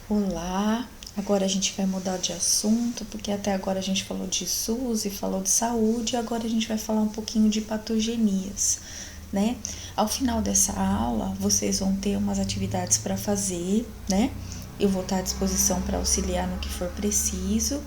Olá, agora a gente vai mudar de assunto, porque até agora a gente falou de SUS e falou de saúde, agora a gente vai falar um pouquinho de patogenias, né? Ao final dessa aula, vocês vão ter umas atividades para fazer, né? Eu vou estar à disposição para auxiliar no que for preciso.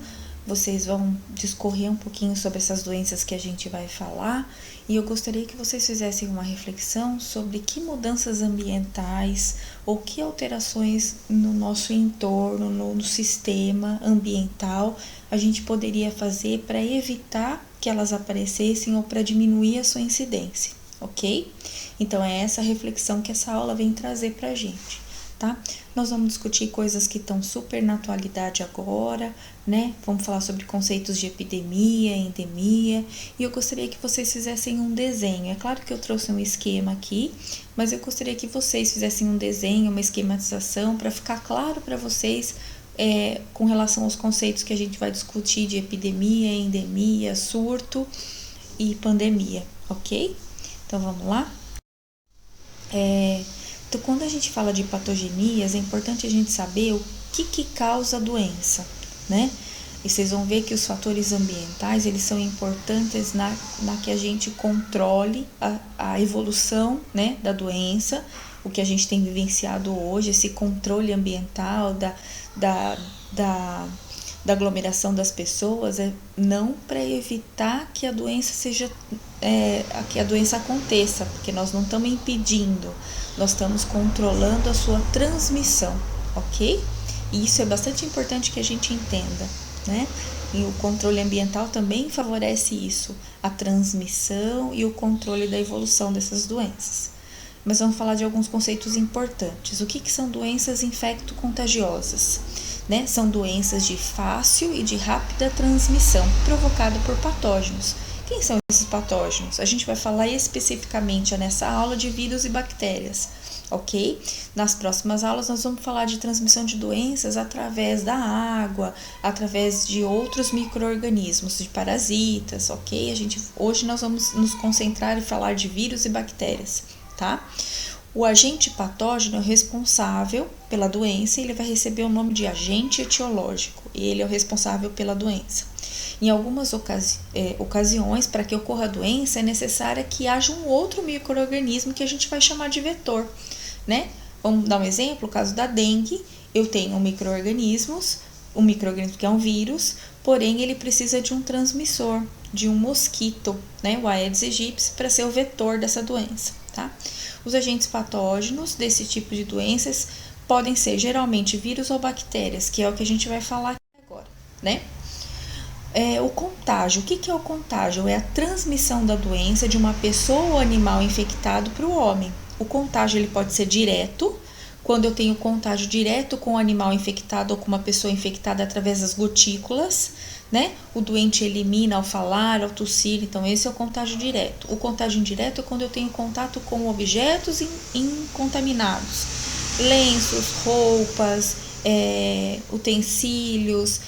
Vocês vão discorrer um pouquinho sobre essas doenças que a gente vai falar e eu gostaria que vocês fizessem uma reflexão sobre que mudanças ambientais ou que alterações no nosso entorno, no sistema ambiental a gente poderia fazer para evitar que elas aparecessem ou para diminuir a sua incidência, ok? Então é essa reflexão que essa aula vem trazer para a gente. Tá? Nós vamos discutir coisas que estão super na atualidade agora, né? Vamos falar sobre conceitos de epidemia, endemia, e eu gostaria que vocês fizessem um desenho. É claro que eu trouxe um esquema aqui, mas eu gostaria que vocês fizessem um desenho, uma esquematização, para ficar claro para vocês com relação aos conceitos que a gente vai discutir de epidemia, endemia, surto e pandemia, ok? Então vamos lá? Então, quando a gente fala de patogenias, é importante a gente saber o que causa a doença, né? E vocês vão ver que os fatores ambientais, eles são importantes na que a gente controle a evolução, né, da doença, o que a gente tem vivenciado hoje, esse controle ambiental da aglomeração das pessoas, não para evitar que a doença que a doença aconteça, porque nós não estamos impedindo, nós estamos controlando a sua transmissão, ok? E isso é bastante importante que a gente entenda, né? E o controle ambiental também favorece isso, a transmissão e o controle da evolução dessas doenças. Mas vamos falar de alguns conceitos importantes. O que são doenças infecto-contagiosas? Né? São doenças de fácil e de rápida transmissão, provocadas por patógenos. Quem são esses patógenos? A gente vai falar especificamente nessa aula de vírus e bactérias, ok? Nas próximas aulas nós vamos falar de transmissão de doenças através da água, através de outros micro-organismos, de parasitas, ok? Hoje nós vamos nos concentrar e falar de vírus e bactérias, tá? O agente patógeno é o responsável pela doença e ele vai receber o nome de agente etiológico, e ele é o responsável pela doença. Em algumas ocasiões, para que ocorra a doença, é necessário que haja um outro micro-organismo que a gente vai chamar de vetor, né? Vamos dar um exemplo, o caso da dengue, eu tenho um micro-organismo que é um vírus, porém ele precisa de um transmissor, de um mosquito, né? O Aedes aegypti, para ser o vetor dessa doença, tá? Os agentes patógenos desse tipo de doenças podem ser geralmente vírus ou bactérias, que é o que a gente vai falar aqui agora, né? O contágio. O que é o contágio? É a transmissão da doença de uma pessoa ou animal infectado para o homem. O contágio ele pode ser direto, quando eu tenho contágio direto com o animal infectado ou com uma pessoa infectada através das gotículas, né? O doente elimina ao falar, ao tossir, então esse é o contágio direto. O contágio indireto é quando eu tenho contato com objetos incontaminados, lenços, roupas, utensílios,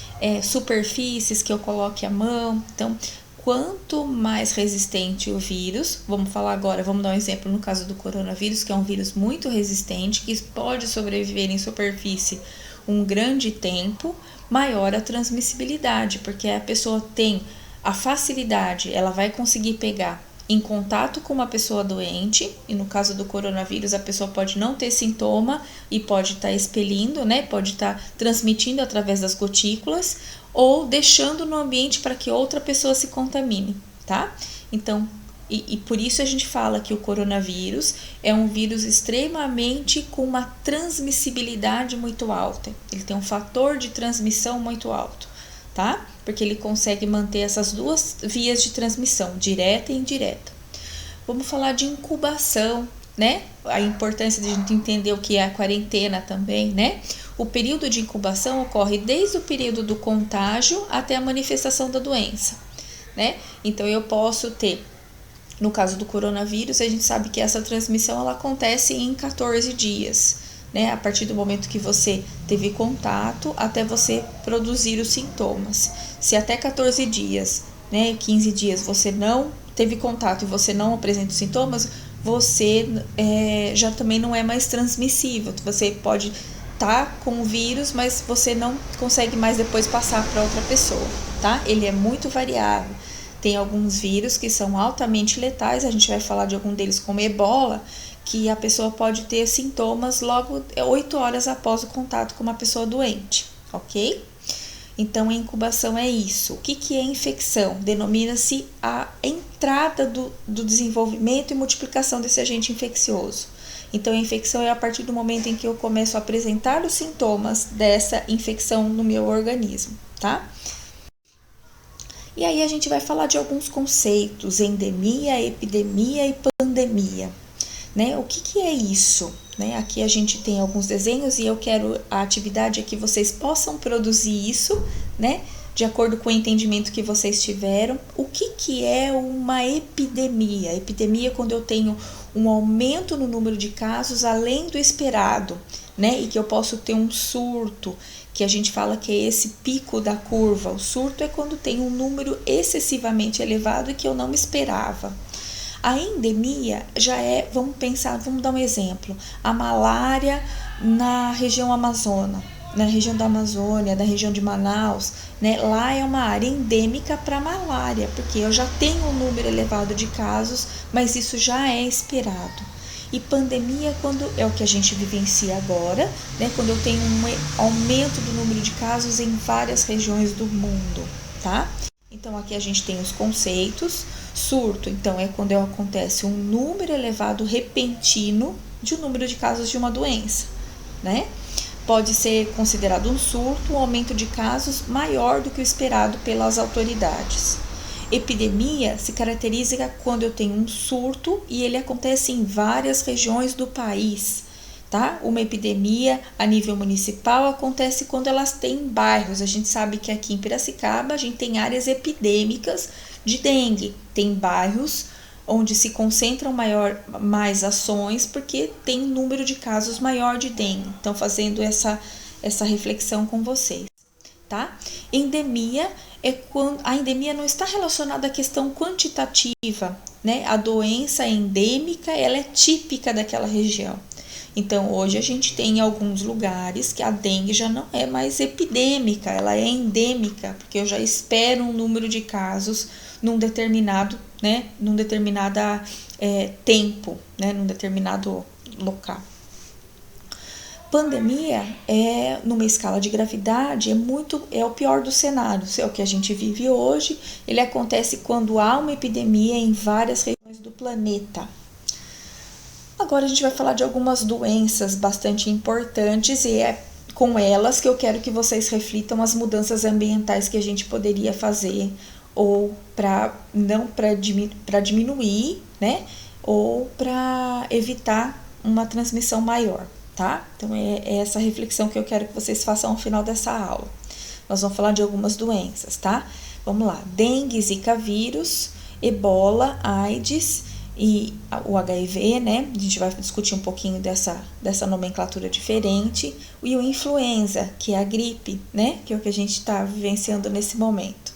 superfícies que eu coloque a mão. Então, quanto mais resistente o vírus, vamos dar um exemplo no caso do coronavírus, que é um vírus muito resistente, que pode sobreviver em superfície um grande tempo, maior a transmissibilidade, porque a pessoa tem a facilidade, ela vai conseguir pegar em contato com uma pessoa doente, e no caso do coronavírus a pessoa pode não ter sintoma e pode estar expelindo, né? Pode estar transmitindo através das gotículas ou deixando no ambiente para que outra pessoa se contamine, tá? Então, e por isso a gente fala que o coronavírus é um vírus extremamente com uma transmissibilidade muito alta. Ele tem um fator de transmissão muito alto, tá? Porque ele consegue manter essas duas vias de transmissão, direta e indireta. Vamos falar de incubação, né? A importância de a gente entender o que é a quarentena também, né? O período de incubação ocorre desde o período do contágio até a manifestação da doença, né? Então eu posso ter, no caso do coronavírus, a gente sabe que essa transmissão ela acontece em 14 dias, né? A partir do momento que você teve contato até você produzir os sintomas. Se até 14 dias, né, 15 dias você não teve contato e você não apresenta os sintomas, você já também não é mais transmissível. Você pode tá com o vírus, mas você não consegue mais depois passar para outra pessoa, tá? Ele é muito variável. Tem alguns vírus que são altamente letais, a gente vai falar de algum deles como ebola, que a pessoa pode ter sintomas logo 8 horas após o contato com uma pessoa doente, ok? Então, a incubação é isso. O que é infecção? Denomina-se a entrada do desenvolvimento e multiplicação desse agente infeccioso. Então, a infecção é a partir do momento em que eu começo a apresentar os sintomas dessa infecção no meu organismo, tá? E aí a gente vai falar de alguns conceitos, endemia, epidemia e pandemia. Né? O que é isso? Né? Aqui a gente tem alguns desenhos e eu quero, a atividade é que vocês possam produzir isso, né? De acordo com o entendimento que vocês tiveram. O que é uma epidemia? Epidemia é quando eu tenho um aumento no número de casos além do esperado, né? E que eu posso ter um surto, que a gente fala que é esse pico da curva. O surto é quando tem um número excessivamente elevado e que eu não esperava. A endemia já é, vamos dar um exemplo, a malária na região amazônica, na região da Amazônia, da região de Manaus, né? Lá é uma área endêmica para malária, porque eu já tenho um número elevado de casos, mas isso já é esperado. E pandemia quando é o que a gente vivencia agora, né? Quando eu tenho um aumento do número de casos em várias regiões do mundo, tá? Então, aqui a gente tem os conceitos. Surto, então, é quando acontece um número elevado repentino de um número de casos de uma doença, né? Pode ser considerado um surto, um aumento de casos maior do que o esperado pelas autoridades. Epidemia se caracteriza quando eu tenho um surto e ele acontece em várias regiões do país. Tá? Uma epidemia a nível municipal acontece quando elas têm bairros. A gente sabe que aqui em Piracicaba a gente tem áreas epidêmicas de dengue. Tem bairros onde se concentram mais ações porque tem um número de casos maior de dengue. Então, fazendo essa reflexão com vocês. Tá? Endemia é quando a endemia não está relacionada à questão quantitativa, né? A doença endêmica ela é típica daquela região. Então, hoje a gente tem alguns lugares que a dengue já não é mais epidêmica, ela é endêmica, porque eu já espero um número de casos num determinado, né, tempo, né, num determinado local. Pandemia é, numa escala de gravidade, é o pior dos cenários, é o que a gente vive hoje. Ele acontece quando há uma epidemia em várias regiões do planeta. Agora a gente vai falar de algumas doenças bastante importantes e é com elas que eu quero que vocês reflitam as mudanças ambientais que a gente poderia fazer ou para diminuir, né? Ou para evitar uma transmissão maior, tá? Então é essa reflexão que eu quero que vocês façam ao final dessa aula. Nós vamos falar de algumas doenças, tá? Vamos lá: dengue, zika vírus, ebola, AIDS e o HIV, né? A gente vai discutir um pouquinho dessa nomenclatura diferente. E o influenza, que é a gripe, né? Que é o que a gente está vivenciando nesse momento.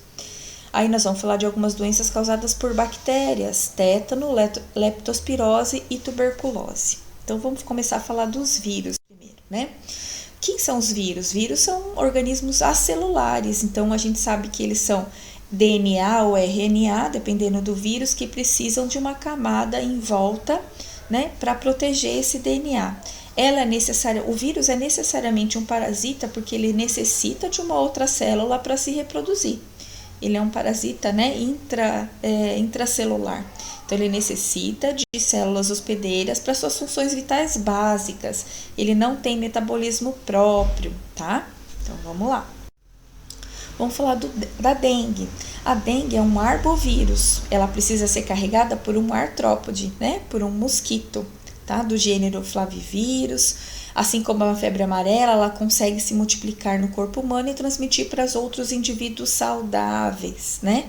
Aí nós vamos falar de algumas doenças causadas por bactérias, tétano, leptospirose e tuberculose. Então vamos começar a falar dos vírus primeiro, né? Quem são os vírus? Vírus são organismos acelulares, então a gente sabe que eles são DNA ou RNA, dependendo do vírus, que precisam de uma camada em volta, né, para proteger esse DNA. O vírus é necessariamente um parasita porque ele necessita de uma outra célula para se reproduzir. Ele é um parasita, né, intracelular. Então, ele necessita de células hospedeiras para suas funções vitais básicas. Ele não tem metabolismo próprio, tá? Então, vamos lá. Vamos falar da dengue. A dengue é um arbovírus. Ela precisa ser carregada por um artrópode, né? Por um mosquito, tá? Do gênero Flavivírus. Assim como a febre amarela, ela consegue se multiplicar no corpo humano e transmitir para os outros indivíduos saudáveis, né?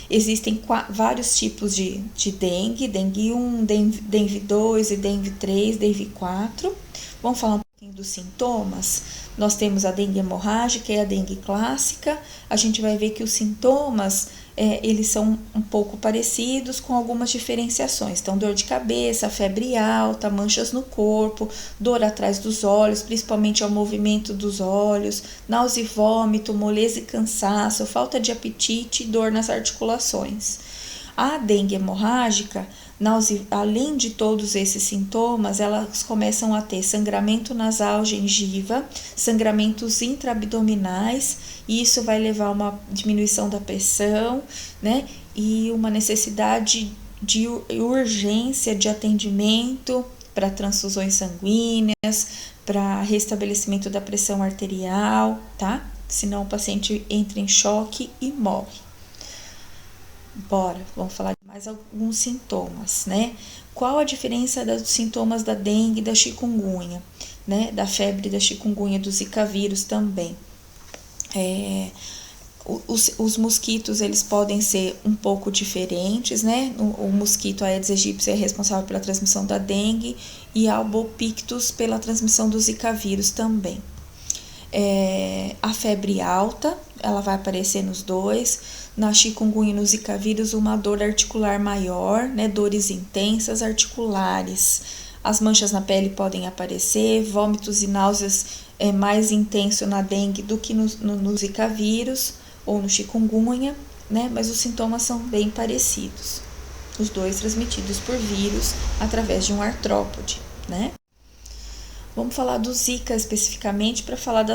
Existem vários tipos de dengue, dengue 1, dengue 2 e dengue 3, dengue 4. Vamos falar um Dos sintomas, nós temos a dengue hemorrágica e a dengue clássica. A gente vai ver que os sintomas eles são um pouco parecidos, com algumas diferenciações. Então, dor de cabeça, febre alta, manchas no corpo, dor atrás dos olhos, principalmente ao movimento dos olhos, náusea e vômito, moleza e cansaço, falta de apetite e dor nas articulações. A dengue hemorrágica, além de todos esses sintomas, elas começam a ter sangramento nasal, gengiva, sangramentos intraabdominais, e isso vai levar a uma diminuição da pressão, né? E uma necessidade de urgência de atendimento para transfusões sanguíneas, para restabelecimento da pressão arterial, tá? Senão o paciente entra em choque e morre. Bora, vamos falar de mais alguns sintomas, né? Qual a diferença dos sintomas da dengue e da chikungunya, né? Da febre da chikungunya, do zika vírus também. Os mosquitos, eles podem ser um pouco diferentes, né? O mosquito Aedes aegypti é responsável pela transmissão da dengue e a Albopictus pela transmissão do zika vírus também. A febre alta, ela vai aparecer nos dois. Na chikungunya e no zika vírus, uma dor articular maior, né? Dores intensas articulares. As manchas na pele podem aparecer, vômitos e náuseas mais intenso na dengue do que no zika vírus ou no chikungunya, né? Mas os sintomas são bem parecidos. Os dois transmitidos por vírus através de um artrópode, né? Vamos falar do Zika especificamente para falar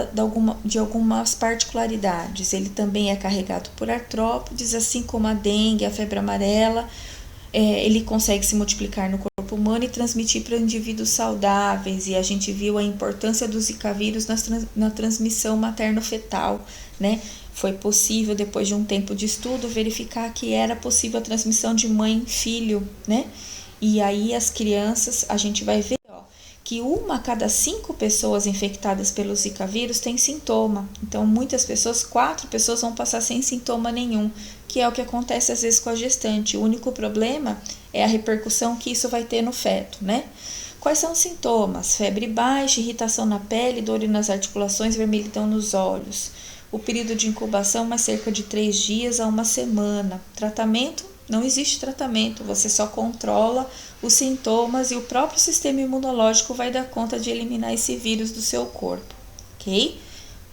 de algumas particularidades. Ele também é carregado por artrópodes, assim como a dengue, a febre amarela. Ele consegue se multiplicar no corpo humano e transmitir para indivíduos saudáveis. E a gente viu a importância do Zika vírus na transmissão materno-fetal, né? Foi possível, depois de um tempo de estudo, verificar que era possível a transmissão de mãe em filho, né? E aí as crianças, a gente vai ver que 1 a cada 5 pessoas infectadas pelo Zika vírus tem sintoma. Então, muitas pessoas, 4 pessoas vão passar sem sintoma nenhum, que é o que acontece às vezes com a gestante. O único problema é a repercussão que isso vai ter no feto, né? Quais são os sintomas? Febre baixa, irritação na pele, dor nas articulações, vermelhidão nos olhos. O período de incubação é cerca de 3 dias a 1 semana. Tratamento? Não existe tratamento, você só controla os sintomas e o próprio sistema imunológico vai dar conta de eliminar esse vírus do seu corpo, ok?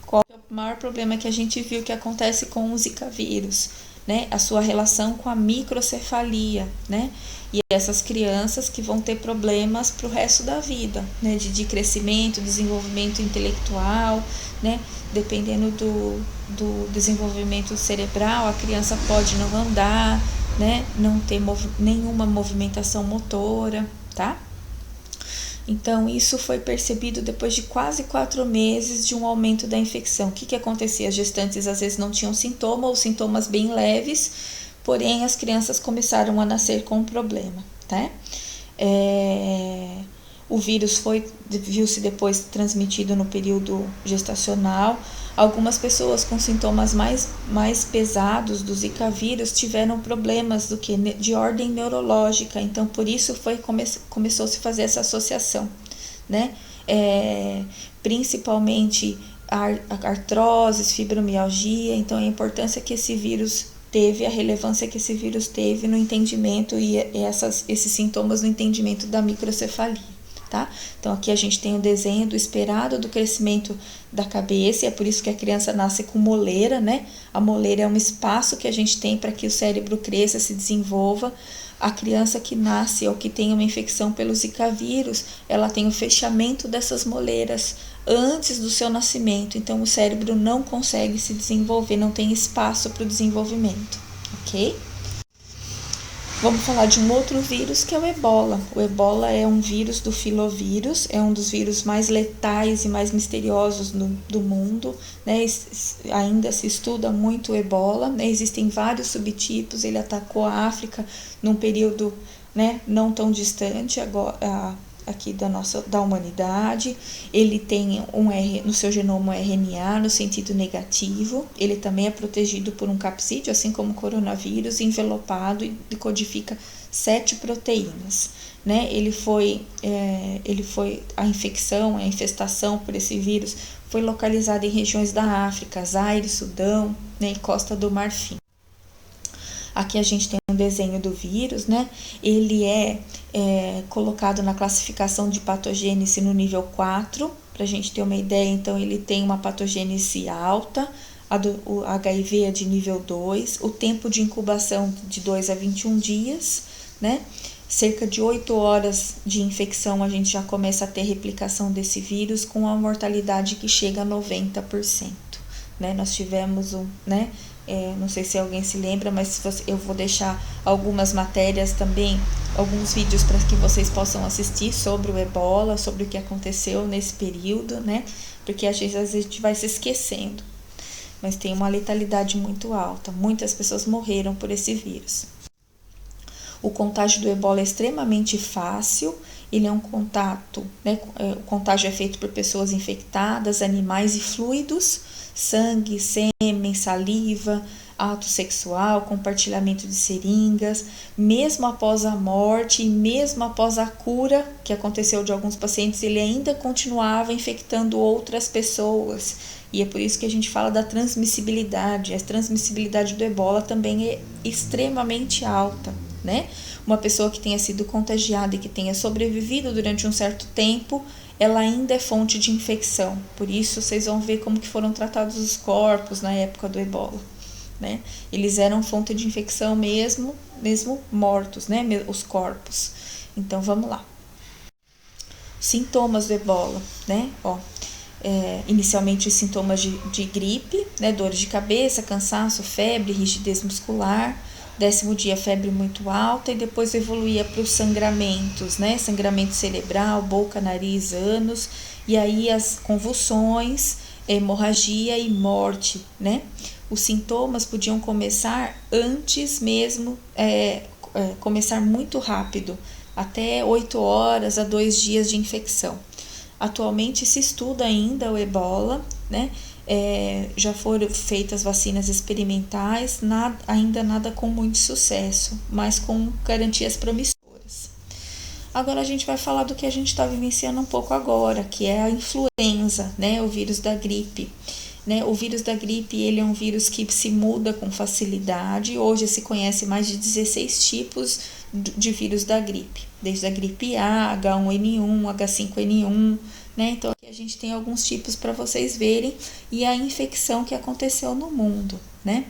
Qual é o maior problema que a gente viu que acontece com o Zika vírus, né? A sua relação com a microcefalia, né? E essas crianças que vão ter problemas para o resto da vida, né? De crescimento, desenvolvimento intelectual, né? Dependendo do desenvolvimento cerebral, a criança pode não andar, né? Não ter nenhuma movimentação motora, tá? Então, isso foi percebido depois de quase 4 meses de um aumento da infecção. O que acontecia? As gestantes às vezes não tinham sintoma ou sintomas bem leves, porém as crianças começaram a nascer com um problema, tá? O vírus viu-se depois transmitido no período gestacional. Algumas pessoas com sintomas mais pesados do Zika vírus tiveram problemas de ordem neurológica, então por isso começou-se a fazer essa associação, né? Principalmente artroses, fibromialgia. Então a importância que esse vírus teve, a relevância que esse vírus teve no entendimento e esses sintomas no entendimento da microcefalia. Tá? Então aqui a gente tem o desenho do esperado do crescimento da cabeça, e é por isso que a criança nasce com moleira, né? A moleira é um espaço que a gente tem para que o cérebro cresça, se desenvolva. A criança que nasce ou que tem uma infecção pelo Zika vírus, ela tem o fechamento dessas moleiras antes do seu nascimento, então o cérebro não consegue se desenvolver, não tem espaço para o desenvolvimento, ok? Vamos falar de um outro vírus que é o ebola. O ebola é um vírus do filovírus, é um dos vírus mais letais e mais misteriosos do mundo, né? Ainda se estuda muito o ebola, né? Existem vários subtipos, ele atacou a África num período, né, não tão distante agora, aqui da humanidade. Ele tem no seu genoma um RNA no sentido negativo. Ele também é protegido por um capsídeo, assim como o coronavírus, envelopado, e codifica 7 proteínas, né? A infestação por esse vírus foi localizada em regiões da África, Zaire, Sudão, né, e Costa do Marfim. Aqui a gente tem um desenho do vírus, né? Ele é colocado na classificação de patogênese no nível 4, para a gente ter uma ideia. Então, ele tem uma patogênese alta, o HIV é de nível 2, o tempo de incubação de 2 a 21 dias, né? Cerca de 8 horas de infecção a gente já começa a ter replicação desse vírus, com a mortalidade que chega a 90%, né? Nós tivemos né? Não sei se alguém se lembra, mas eu vou deixar algumas matérias também, alguns vídeos para que vocês possam assistir sobre o ebola, sobre o que aconteceu nesse período, né? Porque às vezes a gente vai se esquecendo. Mas tem uma letalidade muito alta, muitas pessoas morreram por esse vírus. O contágio do ebola é extremamente fácil, ele é um contato, né? O contágio é feito por pessoas infectadas, animais e fluidos, sangue, sêmen, saliva, ato sexual, compartilhamento de seringas, mesmo após a morte e mesmo após a cura que aconteceu de alguns pacientes, ele ainda continuava infectando outras pessoas. E é por isso que a gente fala da transmissibilidade. A transmissibilidade do ebola também é extremamente alta, né? Uma pessoa que tenha sido contagiada e que tenha sobrevivido durante um certo tempo, ela ainda é fonte de infecção. Por isso, vocês vão ver como que foram tratados os corpos na época do ebola, né? Eles eram fonte de infecção mesmo mortos, né? Os corpos. Então, vamos lá. Sintomas do ebola, né? Inicialmente, sintomas de gripe, né? Dores de cabeça, cansaço, febre, rigidez muscular. 10º dia, febre muito alta, e depois evoluía para os sangramentos, né? Sangramento cerebral, boca, nariz, ânus, e aí as convulsões, hemorragia e morte, né? Os sintomas podiam começar antes mesmo, começar muito rápido, até 8 horas a 2 dias de infecção. Atualmente se estuda ainda o ebola, né? Já foram feitas vacinas experimentais, ainda nada com muito sucesso, mas com garantias promissoras. Agora a gente vai falar do que a gente está vivenciando um pouco agora, que é a influenza, né? O vírus da gripe. Né? O vírus da gripe, ele é um vírus que se muda com facilidade. Hoje se conhece mais de 16 tipos de vírus da gripe, desde a gripe A, H1N1, H5N1, né? Então aqui a gente tem alguns tipos para vocês verem, e a infecção que aconteceu no mundo, né?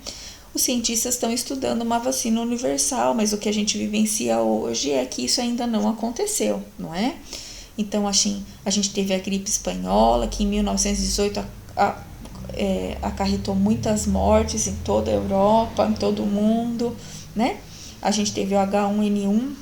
Os cientistas estão estudando uma vacina universal, mas o que a gente vivencia hoje é que isso ainda não aconteceu, não é? Então assim, a gente teve a gripe espanhola, que em 1918 acarretou muitas mortes em toda a Europa, em todo o mundo, né? A gente teve o H1N1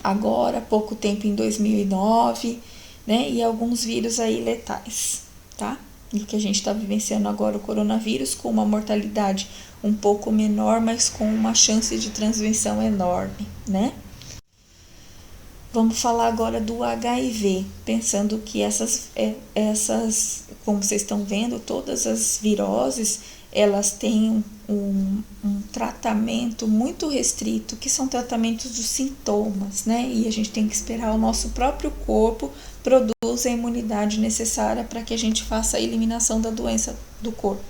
agora, há pouco tempo, em 2009, né? E alguns vírus aí letais, tá? E o que a gente está vivenciando agora, o coronavírus, com uma mortalidade um pouco menor, mas com uma chance de transmissão enorme, né? Vamos falar agora do HIV, pensando que essas, como vocês estão vendo, todas as viroses, elas têm um tratamento muito restrito, que são tratamentos dos sintomas, né? E a gente tem que esperar o nosso próprio corpo produza a imunidade necessária para que a gente faça a eliminação da doença do corpo.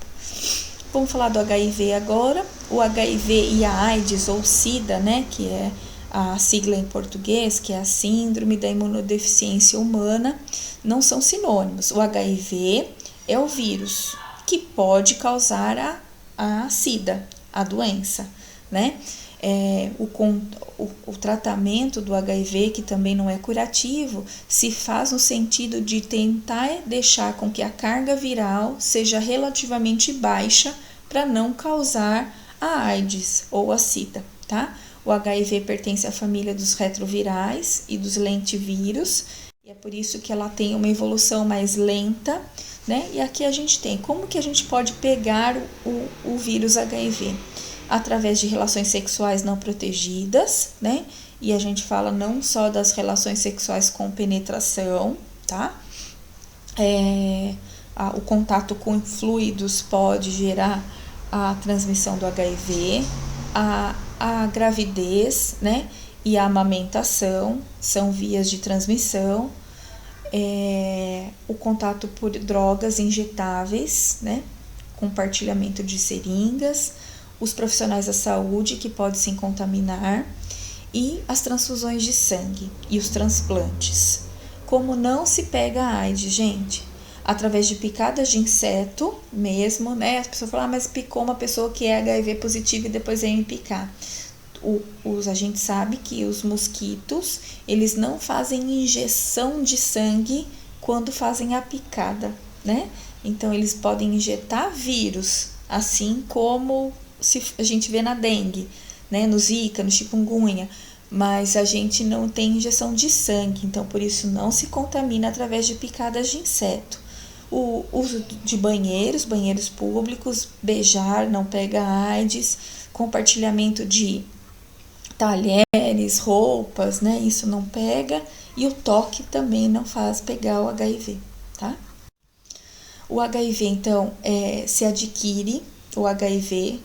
Vamos falar do HIV agora. O HIV e a AIDS, ou SIDA, né? Que é a sigla em português, que é a Síndrome da Imunodeficiência Humana, não são sinônimos. O HIV é o vírus que pode causar a SIDA, a doença, né? O tratamento do HIV, que também não é curativo, se faz no sentido de tentar deixar com que a carga viral seja relativamente baixa para não causar a AIDS ou a SIDA, tá? O HIV pertence à família dos retrovirais e dos lentivírus, e é por isso que ela tem uma evolução mais lenta, né? E aqui a gente tem como que a gente pode pegar o vírus HIV? Através de relações sexuais não protegidas, né? E a gente fala não só das relações sexuais com penetração, tá? O contato com fluidos pode gerar a transmissão do HIV, a gravidez, né? e a amamentação são vias de transmissão, o contato por drogas injetáveis, né? Compartilhamento de seringas, os profissionais da saúde que podem se contaminar e as transfusões de sangue e os transplantes. Como não se pega a AIDS, gente? Através de picadas de inseto mesmo, né? As pessoas falam, mas picou uma pessoa que é HIV positivo e depois veio me picar. A gente sabe que os mosquitos, eles não fazem injeção de sangue quando fazem a picada, né? Então, eles podem injetar vírus, assim como a gente vê na dengue, né? No Zika, no chikungunya, mas a gente não tem injeção de sangue, então por isso não se contamina através de picadas de inseto. O uso de banheiros públicos, beijar, não pega AIDS, compartilhamento de talheres, roupas, né? Isso não pega, e o toque também não faz pegar o HIV, tá? O HIV, então, se adquire o HIV,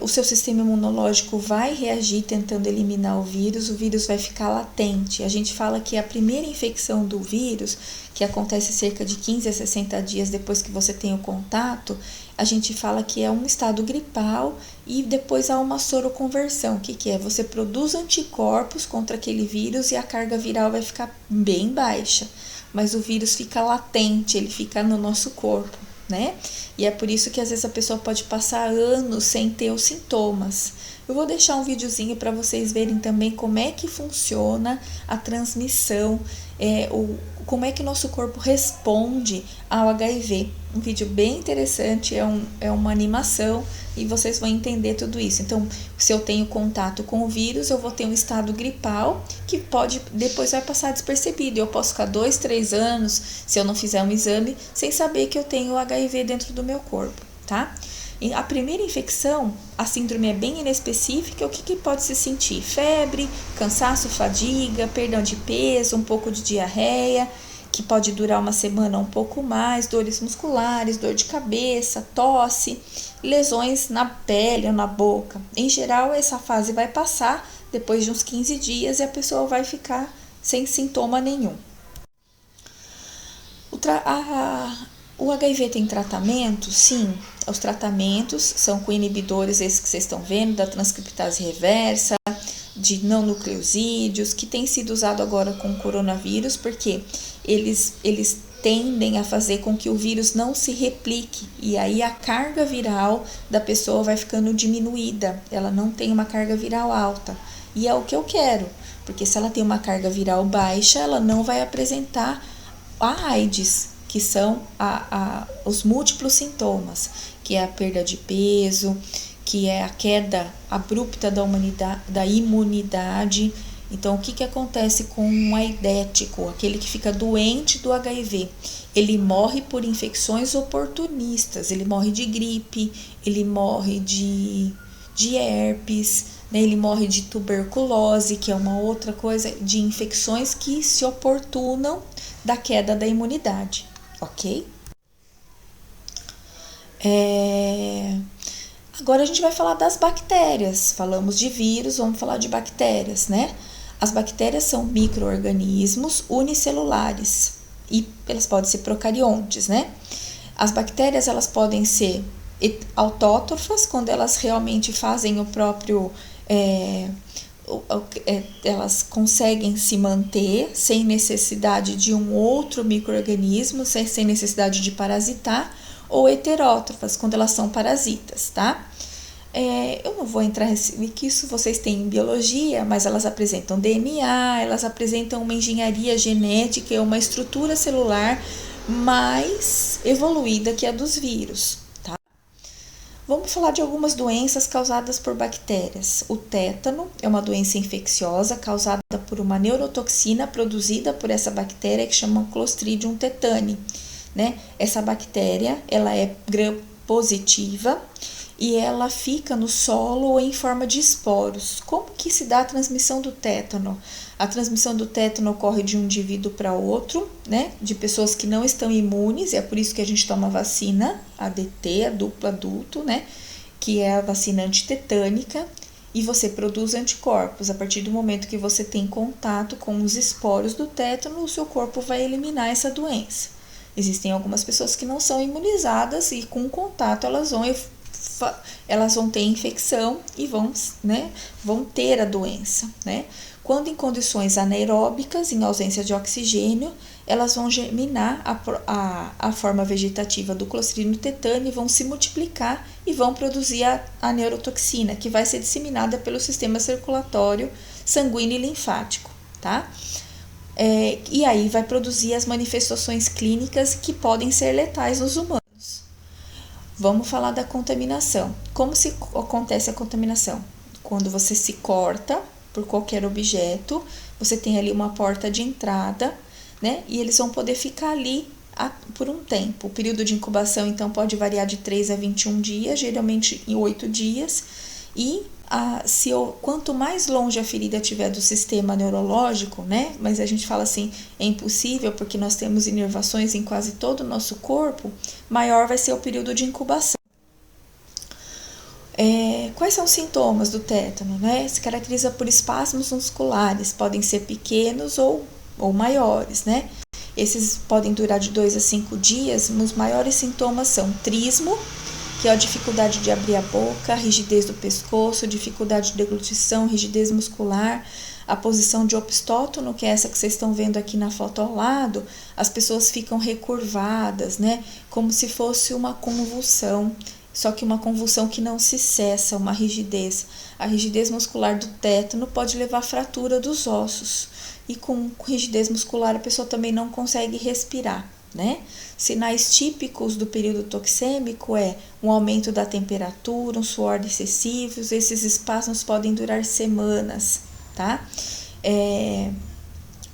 o seu sistema imunológico vai reagir tentando eliminar o vírus vai ficar latente. A gente fala que a primeira infecção do vírus, que acontece cerca de 15 a 60 dias depois que você tem o contato, a gente fala que é um estado gripal e depois há uma soroconversão. O que é? Você produz anticorpos contra aquele vírus e a carga viral vai ficar bem baixa, mas o vírus fica latente, ele fica no nosso corpo, né? E é por isso que às vezes a pessoa pode passar anos sem ter os sintomas. Eu vou deixar um videozinho para vocês verem também como é que funciona a transmissão, como é que o nosso corpo responde ao HIV. Um vídeo bem interessante, é uma animação e vocês vão entender tudo isso. Então, se eu tenho contato com o vírus, eu vou ter um estado gripal que depois vai passar despercebido. Eu posso ficar 2, 3 anos, se eu não fizer um exame, sem saber que eu tenho HIV dentro do meu corpo, tá? E a primeira infecção, a síndrome é bem inespecífica. O que pode se sentir? Febre, cansaço, fadiga, perda de peso, um pouco de diarreia, que pode durar uma semana ou um pouco mais, dores musculares, dor de cabeça, tosse, lesões na pele ou na boca. Em geral, essa fase vai passar depois de uns 15 dias e a pessoa vai ficar sem sintoma nenhum. O HIV tem tratamento? Sim, os tratamentos são com inibidores, esses que vocês estão vendo, da transcriptase reversa, de não nucleosídeos, que tem sido usado agora com o coronavírus, porque eles tendem a fazer com que o vírus não se replique, e aí a carga viral da pessoa vai ficando diminuída, ela não tem uma carga viral alta, e é o que eu quero, porque se ela tem uma carga viral baixa, ela não vai apresentar a AIDS, que são os múltiplos sintomas, que é a perda de peso, que é a queda abrupta da imunidade. Então, o que acontece com um aidético, aquele que fica doente do HIV? Ele morre por infecções oportunistas, ele morre de gripe, ele morre de herpes, né? Ele morre de tuberculose, que é uma outra coisa, de infecções que se oportunam da queda da imunidade, ok? Agora a gente vai falar das bactérias. Falamos de vírus, vamos falar de bactérias, né? As bactérias são micro-organismos unicelulares e elas podem ser procariontes, né? As bactérias, elas podem ser autótrofas, quando elas realmente fazem o próprio... elas conseguem se manter sem necessidade de um outro micro-organismo, sem necessidade de parasitar, ou heterótrofas, quando elas são parasitas, tá? Eu não vou entrar que isso vocês têm em biologia, mas elas apresentam DNA, elas apresentam uma engenharia genética, uma estrutura celular mais evoluída que a dos vírus, tá? Vamos falar de algumas doenças causadas por bactérias. O tétano é uma doença infecciosa causada por uma neurotoxina produzida por essa bactéria que chama Clostridium tetani, né? Essa bactéria, ela é gram-positiva e ela fica no solo ou em forma de esporos. Como que se dá a transmissão do tétano? A transmissão do tétano ocorre de um indivíduo para outro, né? De pessoas que não estão imunes, é por isso que a gente toma vacina, ADT, a duplo adulto, né? Que é a vacina antitetânica. e você produz anticorpos. A partir do momento que você tem contato com os esporos do tétano, o seu corpo vai eliminar essa doença. Existem algumas pessoas que não são imunizadas e com contato elas vão ter infecção e vão ter a doença, né? Quando em condições anaeróbicas, em ausência de oxigênio, elas vão germinar a forma vegetativa do Clostridium tetani, vão se multiplicar e vão produzir a neurotoxina, que vai ser disseminada pelo sistema circulatório sanguíneo e linfático, tá? E aí vai produzir as manifestações clínicas que podem ser letais nos humanos. Vamos falar da contaminação. Como se acontece a contaminação? Quando você se corta por qualquer objeto, você tem ali uma porta de entrada, né? E eles vão poder ficar ali por um tempo. O período de incubação, então, pode variar de 3 a 21 dias, geralmente em 8 dias. E quanto mais longe a ferida estiver do sistema neurológico, né? Mas a gente fala assim, é impossível porque nós temos inervações em quase todo o nosso corpo, maior vai ser o período de incubação. Quais são os sintomas do tétano, né? Se caracteriza por espasmos musculares, podem ser pequenos ou maiores, né? Esses podem durar de 2 a 5 dias. Os maiores sintomas são trismo, que é a dificuldade de abrir a boca, rigidez do pescoço, dificuldade de deglutição, rigidez muscular, a posição de opistótono, que é essa que vocês estão vendo aqui na foto ao lado, as pessoas ficam recurvadas, né? Como se fosse uma convulsão, só que uma convulsão que não se cessa, uma rigidez. A rigidez muscular do tétano pode levar à fratura dos ossos. E com rigidez muscular a pessoa também não consegue respirar, né? Sinais típicos do período toxêmico um aumento da temperatura, um suor excessivo. Esses espasmos podem durar semanas, tá?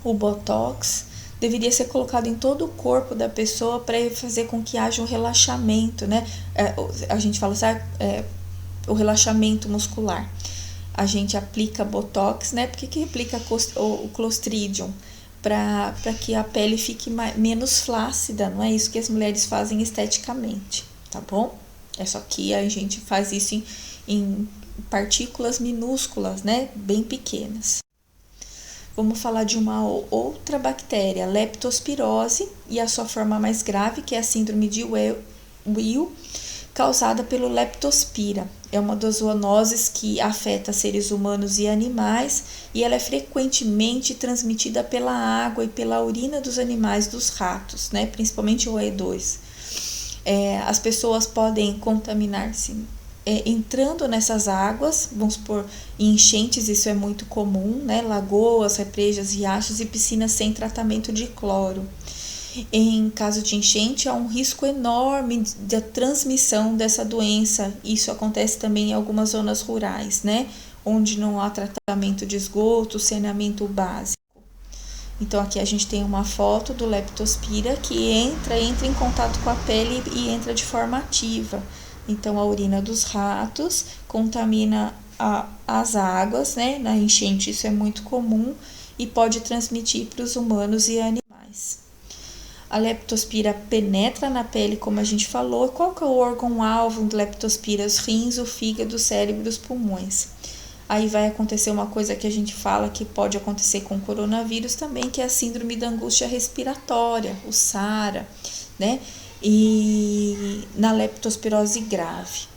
O botox deveria ser colocado em todo o corpo da pessoa para fazer com que haja um relaxamento, né? A gente fala o relaxamento muscular. A gente aplica botox, né? Por que aplica o Clostridium? Para que a pele fique menos flácida, não é isso que as mulheres fazem esteticamente, tá bom? É só que a gente faz isso em partículas minúsculas, né? Bem pequenas. Vamos falar de uma outra bactéria, leptospirose, e a sua forma mais grave, que é a síndrome de Weil, causada pelo leptospira. É uma das zoonoses que afeta seres humanos e animais, e ela é frequentemente transmitida pela água e pela urina dos animais, dos ratos, né? Principalmente o E2. As pessoas podem contaminar-se entrando nessas águas, vamos supor, em enchentes, isso é muito comum, né? Lagoas, represas, riachos e piscinas sem tratamento de cloro. Em caso de enchente, há um risco enorme da transmissão dessa doença. Isso acontece também em algumas zonas rurais, né? Onde não há tratamento de esgoto, saneamento básico. Então, aqui a gente tem uma foto do leptospira que entra em contato com a pele e entra de forma ativa. Então, a urina dos ratos contamina as águas, né? Na enchente isso é muito comum e pode transmitir para os humanos e animais. A leptospira penetra na pele, como a gente falou. Qual que é o órgão-alvo do leptospira? Os rins, o fígado, o cérebro e os pulmões. Aí vai acontecer uma coisa que a gente fala que pode acontecer com o coronavírus também, que é a síndrome da angústia respiratória, o SARA, né? E na leptospirose grave.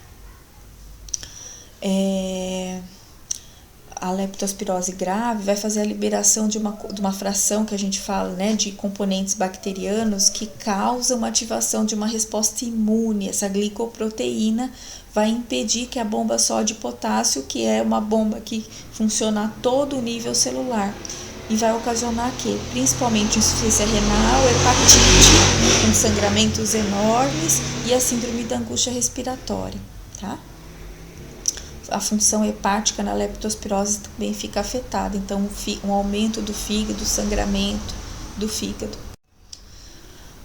A leptospirose grave vai fazer a liberação de uma fração que a gente fala, né, de componentes bacterianos que causam uma ativação de uma resposta imune. Essa glicoproteína vai impedir que a bomba sódio-potássio, que é uma bomba que funciona a todo o nível celular, e vai ocasionar que, principalmente insuficiência renal, hepatite, com sangramentos enormes e a síndrome da angústia respiratória, tá? A função hepática na leptospirose também fica afetada, então um aumento do fígado, sangramento do fígado.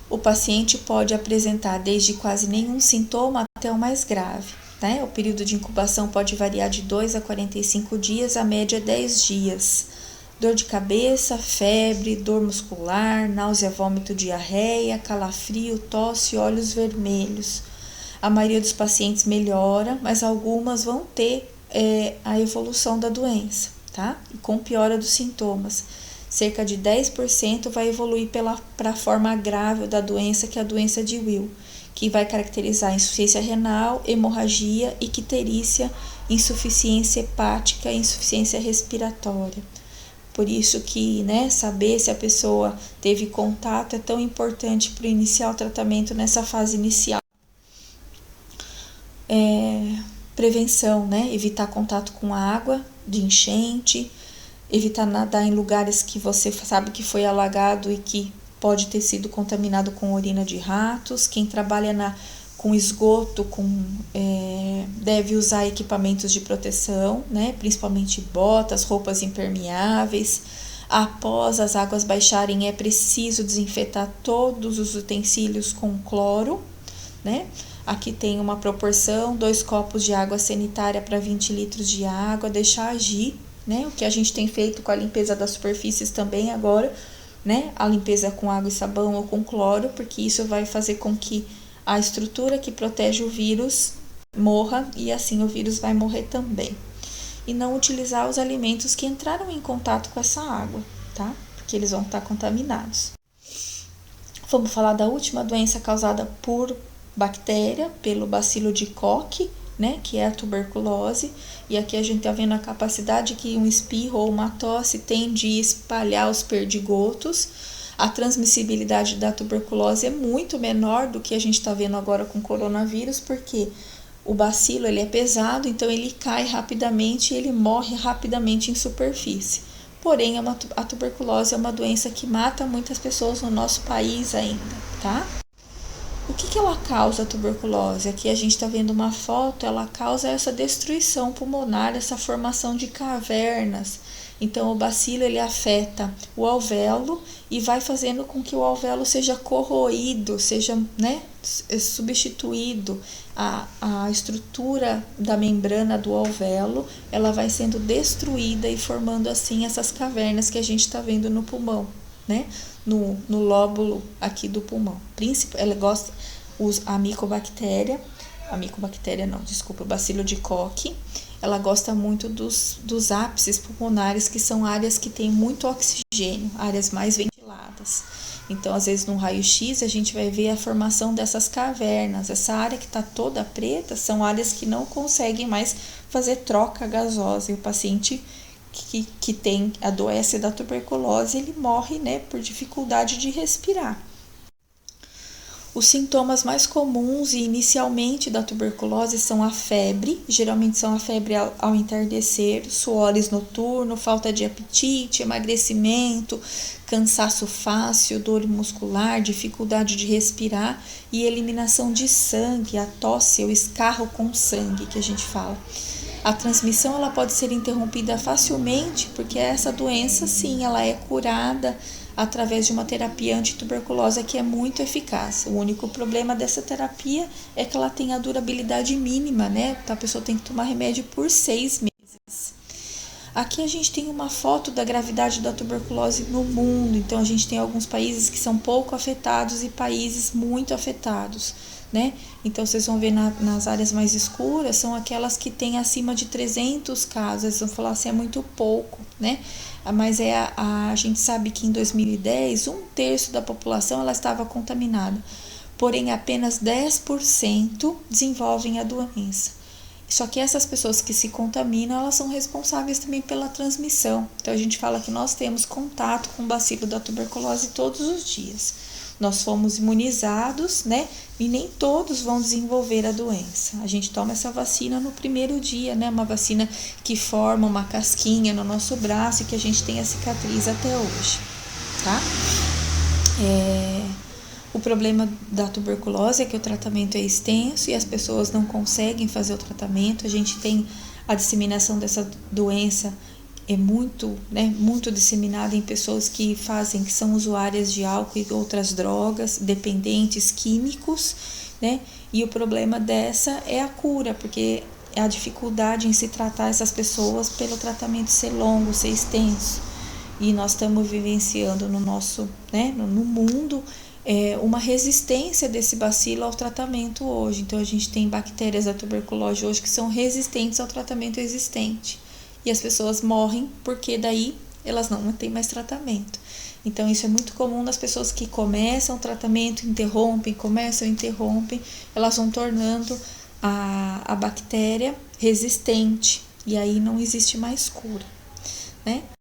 O paciente pode apresentar desde quase nenhum sintoma até o mais grave, né? O período de incubação pode variar de 2 a 45 dias, a média 10 dias. Dor de cabeça, febre, dor muscular, náusea, vômito, diarreia, calafrio, tosse e olhos vermelhos. A maioria dos pacientes melhora, mas algumas vão ter a evolução da doença, tá? E com piora dos sintomas. Cerca de 10% vai evoluir para a forma grave da doença, que é a doença de Will, que vai caracterizar insuficiência renal, hemorragia, icterícia, insuficiência hepática e insuficiência respiratória. Por isso que, né, saber se a pessoa teve contato é tão importante para iniciar o tratamento nessa fase inicial. Prevenção, né? Evitar contato com água de enchente, evitar nadar em lugares que você sabe que foi alagado e que pode ter sido contaminado com urina de ratos. Quem trabalha com esgoto deve usar equipamentos de proteção, né? Principalmente botas, roupas impermeáveis. Após as águas baixarem, é preciso desinfetar todos os utensílios com cloro, né? Aqui tem uma proporção, 2 copos de água sanitária para 20 litros de água, deixar agir, né? O que a gente tem feito com a limpeza das superfícies também agora, né? A limpeza com água e sabão ou com cloro, porque isso vai fazer com que a estrutura que protege o vírus morra e assim o vírus vai morrer também. E não utilizar os alimentos que entraram em contato com essa água, tá? Porque eles vão estar contaminados. Vamos falar da última doença causada por bactéria, pelo bacilo de Koch, né, que é a tuberculose. E aqui a gente está vendo a capacidade que um espirro ou uma tosse tem de espalhar os perdigotos. A transmissibilidade da tuberculose é muito menor do que a gente está vendo agora com o coronavírus, porque o bacilo ele é pesado, então ele cai rapidamente e ele morre rapidamente em superfície. Porém, a tuberculose é uma doença que mata muitas pessoas no nosso país ainda, tá? O que ela causa, a tuberculose? Aqui a gente está vendo uma foto, ela causa essa destruição pulmonar, essa formação de cavernas. Então, o bacilo ele afeta o alvéolo e vai fazendo com que o alvéolo seja corroído, seja, né, substituído. A estrutura da membrana do alvéolo, ela vai sendo destruída e formando assim essas cavernas que a gente está vendo no pulmão, né? No lóbulo aqui do pulmão. Ela gosta, a micobactéria, o bacilo de Koch, ela gosta muito dos ápices pulmonares, que são áreas que têm muito oxigênio, áreas mais ventiladas. Então, às vezes, no raio-x, a gente vai ver a formação dessas cavernas. Essa área que está toda preta são áreas que não conseguem mais fazer troca gasosa. E o paciente que adoece da tuberculose, ele morre, né, por dificuldade de respirar. Os sintomas mais comuns e inicialmente da tuberculose são a febre, geralmente são a febre ao entardecer, suores noturno, falta de apetite, emagrecimento, cansaço fácil, dor muscular, dificuldade de respirar e eliminação de sangue, a tosse, o escarro com sangue que a gente fala. A transmissão ela pode ser interrompida facilmente, porque essa doença, sim, ela é curada através de uma terapia antituberculosa que é muito eficaz. O único problema dessa terapia é que ela tem a durabilidade mínima, né? A pessoa tem que tomar remédio por 6 meses. Aqui a gente tem uma foto da gravidade da tuberculose no mundo. Então, a gente tem alguns países que são pouco afetados e países muito afetados, né? Então, vocês vão ver nas áreas mais escuras, são aquelas que têm acima de 300 casos. Eles vão falar assim, é muito pouco, né? Mas a gente sabe que em 2010, 1/3 da população ela estava contaminada. Porém, apenas 10% desenvolvem a doença. Só que essas pessoas que se contaminam, elas são responsáveis também pela transmissão. Então, a gente fala que nós temos contato com o bacilo da tuberculose todos os dias. Nós fomos imunizados, né? E nem todos vão desenvolver a doença. A gente toma essa vacina no primeiro dia, né? Uma vacina que forma uma casquinha no nosso braço e que a gente tem a cicatriz até hoje, tá? O problema da tuberculose é que o tratamento é extenso e as pessoas não conseguem fazer o tratamento. A gente tem a disseminação dessa doença muito disseminada em pessoas que são usuárias de álcool e outras drogas, dependentes químicos, né? E o problema dessa é a cura, porque é a dificuldade em se tratar essas pessoas pelo tratamento ser longo, ser extenso. E nós estamos vivenciando no nosso, né, no mundo, uma resistência desse bacilo ao tratamento hoje. Então, a gente tem bactérias da tuberculose hoje que são resistentes ao tratamento existente. E as pessoas morrem porque daí elas não têm mais tratamento. Então, isso é muito comum nas pessoas que começam o tratamento, interrompem, elas vão tornando a bactéria resistente. E aí não existe mais cura, né?